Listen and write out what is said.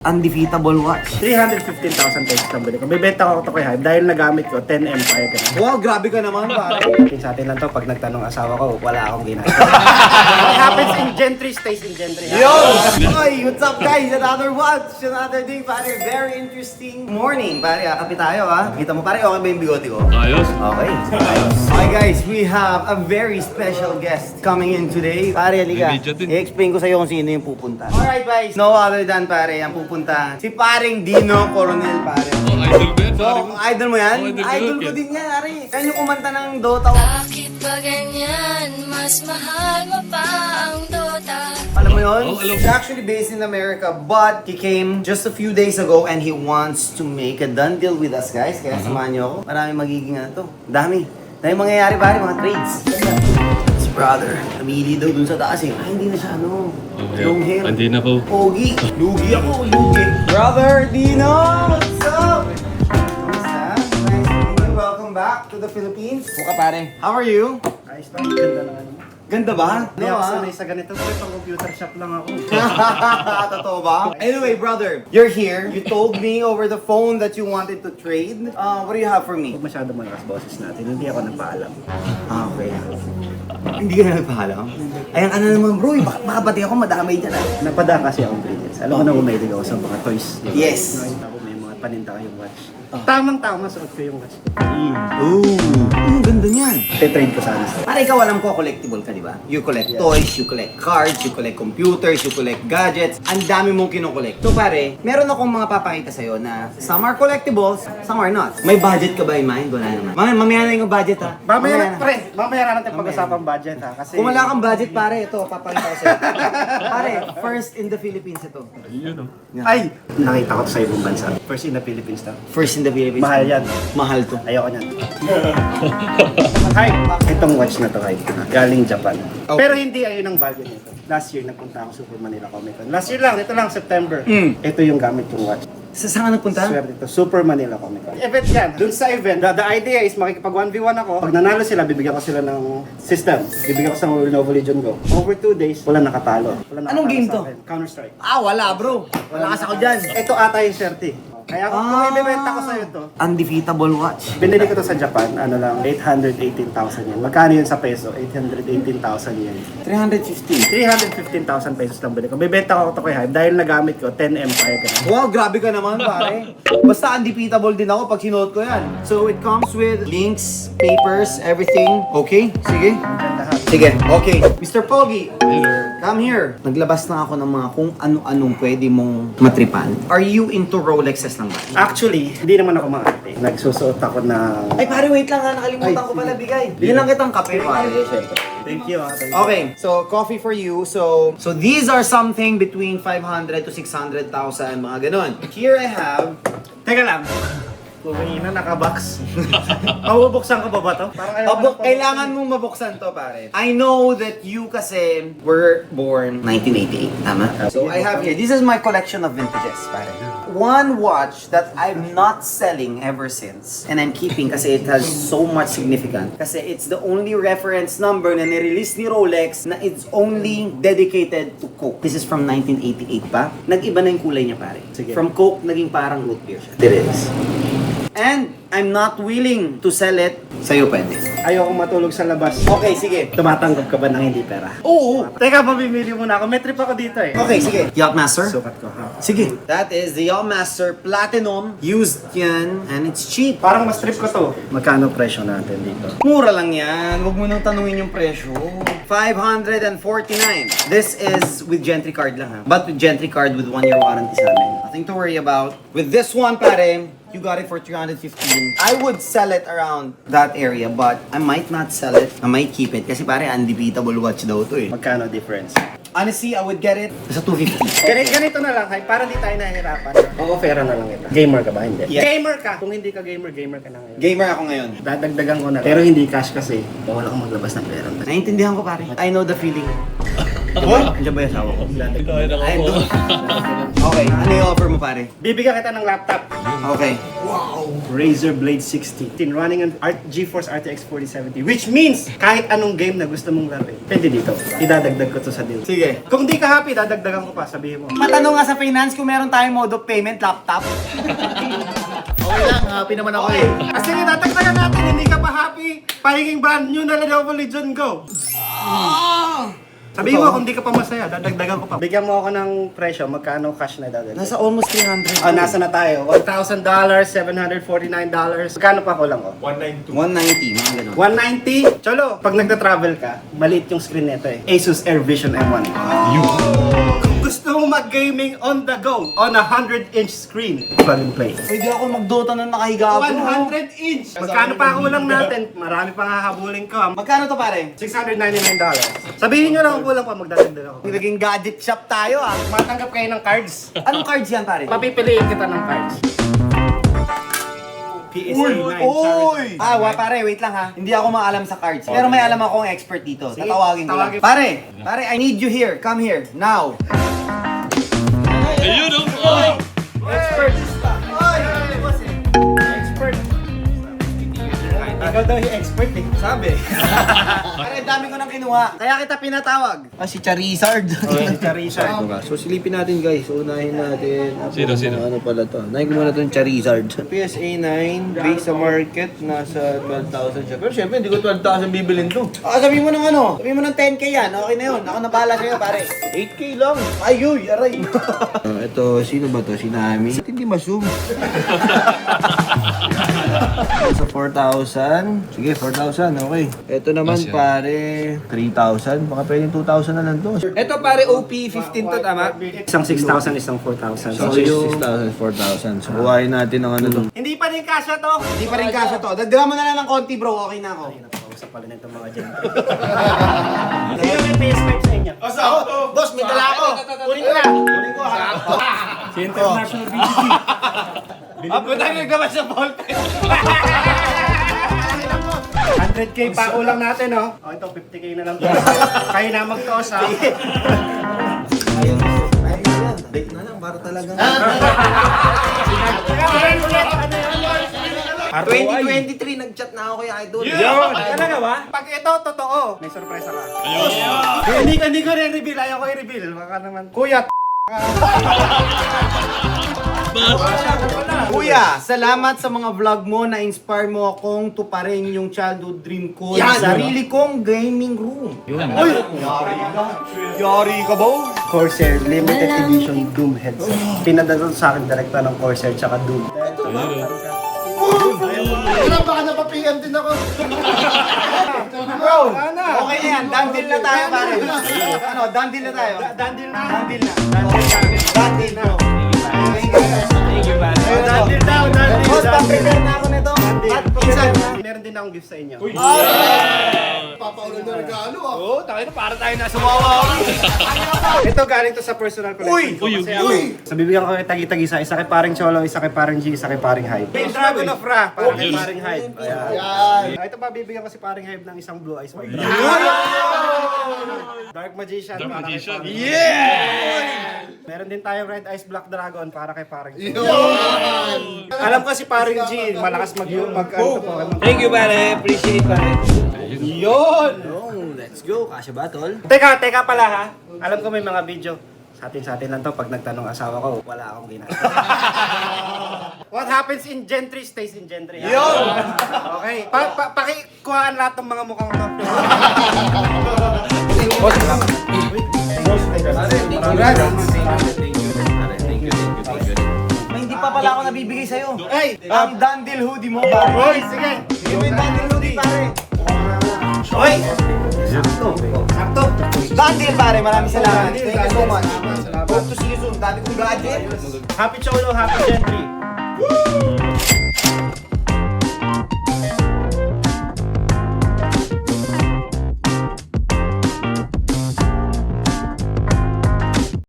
Undefeatable watch. 315,000 pesos lang bili ko. Bibenta ko ito kay Hype dahil nagamit ko 10 Empire ka na. Wow, grabe ka naman pare. Sa atin lang to, pag nagtanong asawa ko, wala akong ginagawa. What happens in Gentry stays in Gentry. Yo! Oy, what's up guys? Another watch, another day pare. Very interesting morning pare. Kapit tayo ha. Kita mo pare, okay ba yung bigote ko? Ayos. Okay. Okay guys, we have a very special guest coming in today. Pare, halika. May video din. I-explain ko sa iyo kung sino yung pupunta. Alright guys, no other than pare, ang pupunta. Si paring Dino Coronel pare. Oh, idol ba yan? So, idol mo yan? Oh, idol Idol ko ko yan. din yan, Ari. Yan yung kumanta ng Dota. Bakit ba ganyan? Mas mahal mo pa ang Dota. Alam mo yun? Oh, alam He's actually based in America, but he came just a few days ago and he wants to make a done deal with us, guys. Kaya samahan niyo ako. Marami magiging ano to. Dami. Dami mangyayari pare, mga trades. Si brother, namili daw dun sa taas eh. Ay, hindi na siya ano. Long hair. Hindi na po. Pogi. Lugi ako, lugi. Brother Dino, what's up? Kamusta? Nice meeting you. Welcome back to the Philippines. Buka pare. How are you? Ayos lang, ganda ng ano. Ganda ba? Hindi ako sanay sa ganito. Kasi pang computer shop lang ako. Totoo ba? Anyway, brother, you're here. You told me over the phone that you wanted to trade. What do you have for me? Huwag masyado malakas boses natin. Hindi ako nagpaalam. Okay. Hindi ka na nagpahalam? Ayan, ano naman bro, baka pati ako madamay dyan ah. Napadaan kasi akong brilliance. Alam mo na umaylig ako sa mga toys. Yes. Ako may mga paninta kayong watch. Tamang-tama suot ko yung watch. Ooh, ganda niyan. Te-trade ko sana. Para ikaw alam ko, collectible ka, di ba? You collect toys, you collect cards, you collect computers, you collect gadgets. Ang dami mong kinokollect. So pare, meron akong mga papakita sa'yo na some are collectibles, some are not. May budget ka ba in mind? Wala naman. Mamaya na yung budget ha. Mamaya na natin pag-usapang budget ha. Kasi Kung wala kang budget pare, ito, papakita ko sa'yo. Pare, first in the Philippines ito. Yun o. Ay! Nakita ko to sa ibang bansa. First in the Philippines to. First in the Philippines. Mahal yan. Mahal to. Ayoko niyan. Hype! Itong watch na to, Hype. Galing Japan. Okay. Pero hindi ayun ang value nito. Last year nagpunta ako Super Manila Comic Con. Last year lang, ito lang, September. Ito yung gamit kong watch. Saan ka nagpunta? Swerte to, Super Manila Comic Con. Event yan. Dun sa event, the idea is makikipag 1v1 ako. Pag nanalo sila, bibigyan ko sila ng system. Bibigyan ko sa Lenovo Legion Go. Over 2 days, wala nakatalo. Wala nakatalo Anong game sa to? akin. Counter-Strike. Wala bro. Malakas ako dyan. Ito ata yung swerte. Kaya kung ibibenta ko sa'yo to, Undefeatable watch. binili ko to sa Japan, ano lang, 818,000 yen. Magkano yun sa peso? 818,000 yen. 350. 315,000 pesos lang bili ko. Bibenta ko ito kay Hype dahil nagamit ko 10 Empire ka na. Wow, grabe ka naman pare. Basta undefeatable din ako pag sinuot ko yan. So it comes with links, papers, everything. Okay? Sige. Sige. Okay. Mr. Pogi, come here. Naglabas na ako ng mga kung ano-anong pwede mong matripan. Are you into Rolexes lang ba? Actually, hindi naman ako maarte. Nagsusuot ako ng... Ay pare, wait lang ha. Nakalimutan ko pala bigay. Bigyan lang kitang kape pare. Thank you. Thank you. Okay, so coffee for you. So these are something between 500 to 600,000, mga ganun. Here I have. Teka lang. Kumina, nakabox. Mabubuksan ka ba ba to? Parang ayaw ko Kailangan mong mabuksan to, pare. I know that you kasi were born 1988, tama? So I have here, this is my collection of vintages, pare. One watch that I'm not selling ever since, and I'm keeping kasi it has so much significance. Kasi it's the only reference number na nirelease ni Rolex na it's only dedicated to Coke. This is from 1988 pa. Nag-iba na yung kulay niya, pare. Sige. From Coke, naging parang root beer siya. There it is. And I'm not willing to sell it. Sa'yo pwede. Ayoko matulog sa labas. Okay, sige. Tumatanggap ka ba ng hindi pera? Oo. Teka, mamimili muna ako. May trip ako dito eh. Okay, sige. Yachtmaster? Sukat ko ha. Sige. That is the Yachtmaster Platinum. Used yan. And it's cheap. Parang mas trip ko to. Magkano presyo natin dito? Mura lang yan. Huwag mo nang tanungin yung presyo. 549. This is with Gentry card lang ha. But with Gentry card with 1-year warranty sa amin. Nothing to worry about. With this one, pare, you got it for 315. I would sell it around that area, but I might not sell it. I might keep it. Kasi pare, undefeatable watch daw to eh. Magkano difference? Honestly, I would get it sa 250. Ganito na lang, Hype. Para di tayo nahihirapan. Oo, pera na lang ito. Gamer ka ba? Hindi. Yeah. Gamer ka! Kung hindi ka gamer, gamer ka na ngayon. Gamer ako ngayon. Dadagdagan ko na. Pero hindi cash kasi. Bawal akong maglabas ng pera. Naiintindihan ko pare. I know the feeling. Andiyan ba yung asawa ko? Kaya na I ako. don't. Okay, ano yung offer mo pare? Bibigyan kita ng laptop. Okay. Razer Blade 60. Running on GeForce RTX 4070. Which means, kahit anong game na gusto mong laruin, pwede dito. Idadagdag ko to sa deal. Sige. Kung di ka happy, dadagdagan ko pa, sabihin mo. Matanong nga sa finance kung meron tayong mode of payment laptop. Okay lang, happy naman ako eh. Kasi dadagdagan natin, hindi ka pa happy, pahinging brand new na Lenovo Legion Go. Sabihin mo kung di ka pa masaya, dadagdagan ko pa. Bigyan mo ako ng presyo, magkano cash na dadagdag? Nasa almost 300. Nasa na tayo? $1,000, $749. Magkano pa kulang ko? 190, mga ganun. 190? Cholo, pag nagta-travel ka, maliit yung screen nito eh. Asus Air Vision M1. Kung gusto mo mag-gaming on the go, on a 100-inch screen, plug and play. Pwede ako mag-Dota na nakahiga ako. 100-inch! Magkano pa kulang natin? Marami pang hahabulin ko. Magkano to pare? $699. Sabihin nyo lang kung kulang pa, magdadagdag ako. Naging gadget shop tayo ah. Matanggap kayo ng cards. Anong cards yan pare? Papipiliin kita ng cards. PSA 9. Uy! Pare, wait lang ha. Hindi ako maalam sa cards. Pero may alam akong expert dito. Sige, Tatawagin ko lang. tawagin. Pare, I need you here. Come here, now. Expert! Expert! Ikaw daw yung expert eh. Sabi. Pare, dami ko nang kinuha. Kaya kita pinatawag. Si Charizard. Charizard. So silipin natin guys, unahin natin. Sino? Ano pala to? Unahin ko muna itong Charizard. PSA 9, base sa market, nasa 12,000 siya. Pero syempre, hindi ko 12,000 bibilin to. Sabihin mo ng ano? Sabihin mo ng 10k yan. Okay na yun. Ako na bahala sa'yo, pare. 8K lang. Ayuy, aray. Ito, sino ba to? Si Nami? Hindi ma-zoom. Sa 4,000. Sige, 4,000. Okay. Ito naman pare, 3,000. Baka pwedeng 2,000 na lang to. Ito pare, OP15 to, tama? Isang 6,000, isang 4,000. So, 6,000, 4,000. So, kuhain natin ng ano to. Hindi pa din kasya to. Hindi pa rin kasya to. Dagdagan mo na lang ng konti, bro. Okay na ako. Napakausap pala nito mga dyan. Sino may PS5 sa inyo? Boss, may dala ako. Kunin ko na. Kunin ko ha. Si International BGC. Puta, nagdamas sa ball. 100k pa ulang natin, oh. Oh, ito, 50k na lang. Kayo na mag-toss, ha? Date na lang, para talagang... 2023, nag-chat na ako kay Idol. Talaga ba? Pag ito, totoo. May sorpresa ka. Hindi ko re-reveal. Ayaw ko i-reveal. Baka naman. Kuya, Kuya, salamat sa mga vlog mo. Na-inspire mo akong tuparin yung childhood dream ko. Yung sarili kong gaming room. Uy! Yari ka ba? Corsair Limited Edition Doom headset. Pinadala sa akin direkta ng Corsair tsaka Doom. Baka napapian din ako. Bro, okay na yan. Done deal na tayo, pare. Ano, done deal na tayo. Done deal na. Done deal na. Done deal na. Thank you, man. Done deal na. Boss, pa-prepare na ako nito. At Minsan, meron din akong gift sa inyo. Papaulan na regalo ah. Oo, tayo na para tayo nasa Wawawi. Ito galing to sa personal collection. Uy! So bibigyan ko kay tagi-tagi isa kay paring Cholo, isa kay paring G, isa kay paring Hype. May Dragon of Ra, para kay paring Hype. Ayan. Ito pa bibigyan ko si paring Hype ng isang Blue Eyes White. Dark Magician. Para kay paring Meron din tayong Red Eyes Black Dragon para kay paring G. Alam ko si paring G, malakas Thank you, pare. Appreciate, pare. Yun! Let's go. Kasya battle. Teka pala ha. Alam ko may mga video. Sa atin lang to. Pag nagtanong asawa ko, wala akong ginagawa. What happens in Gen 3 stays in Gen 3. Yun! Okay. Pakikuhaan lahat ng mga mukhang to. may hindi pa pala ako nabibigay sa'yo. Hey! Ang done deal hoodie mo, pare. Hoy! Sige! Give me yung done deal hoodie, pare. Hoy! Sakto! Done deal, pare. Maraming salamat. Done deal, Thank you so much. salamat. Hope to see you soon. Dami kong gadget. Happy Cholo, happy Gen 3.